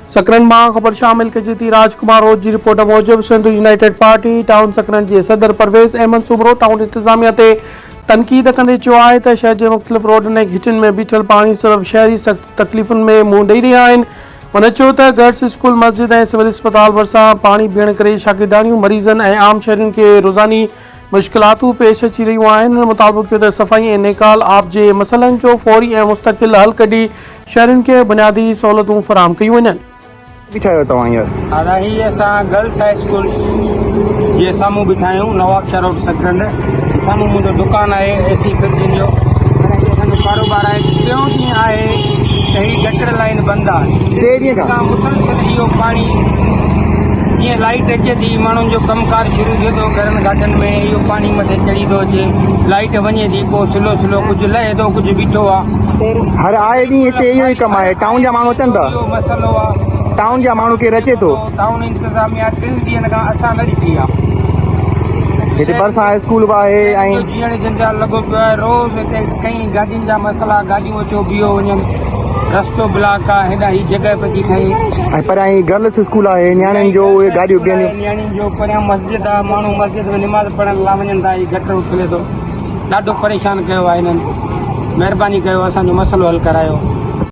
सकरन मां खबर शामिल कजी थी। राजकुमार रोज जी रिपोर्ट मूजिब सिंधु यूनाइटेड पार्टी टाउन सकरन जे सदर परवेज़ अहमद सुबरो टाउन इंतजामिया ते तनक़ीद कंदे चयो आहे त शहर जे मुख़्तलिफ़ रोडनि ऐं घिटियुनि में बीठल पाणी सबब शहरी सख़्त तकलीफ़ुनि में मुंहुं ॾेई रहिया आहिनि। हुन चयो त गर्ल्स स्कूल मस्जिद ऐं सिविल अस्पताल भरिसां पाणी बीहण करे शागिर्दाणियूं मरीज़नि ऐं आम शहरियुनि खे रोज़ानी मुश्किलातूं पेश अची रहियूं आहिनि। हुन मुताबिक़ कयो त सफ़ाई ऐं नेकाल आब जे मसइलनि जो फौरी ऐं मुस्तक़िल हल कढी शहरियुनि खे बुनियादी सहूलियतूं फ़राहम कयूं वञनि। ही असां गर्ल्स हाई स्कूल जे साम्हूं बीठा आहियूं, नवाबशाह रोड सकरन। साम्हूं मुंहिंजो दुकानु आहे एसी फ्रिजनि जो। असांजो कारोबार आहे। टियों ॾींहुं आहे त ही गटर लाइन बंदि आहे। मुसलसल इहो पाणी जीअं लाइट अचे थी, माण्हुनि जो कमकार शुरू थिए थो घरनि गाॾनि में, इहो पाणी मथे चढ़ी थो अचे। लाइट वञे थी, पोइ स्लो स्लो कुझु लहे थो, कुझु बीठो आहे। हर आए ॾींहुं हिते इहो ई कमु आहे। टाउन जा माण्हू अचनि था, इहो मसइलो आहे। टाउन जा माण्हू केरु अचे थो? टाउन इंतज़ामिया 3 ॾींहंनि खां असां न ॾिठी आहे। हिते भरिसां स्कूल बि आहे ऐं जीअण जंजाल लॻो पियो आहे। रोज़ हिते कई गाॾियुनि जा मसइला, गाॾियूं अचो बीहो वञनि, रस्तो ब्लॉक आहे, हेॾा ही जॻह पई ठहे। ऐं पर ऐं गर्ल्स स्कूल आहे, नियाणियुनि जो उहे गाॾियूं ॿियनि नियाणियुनि जो परियां मस्जिद आहे, माण्हू मस्जिद में निमाज़ पढ़ण लाइ वञनि था, हीउ गटर उथले थो। ॾाढो परेशान कयो आहे हिननि। महिरबानी कयो, असांजो मसइलो हल करायो।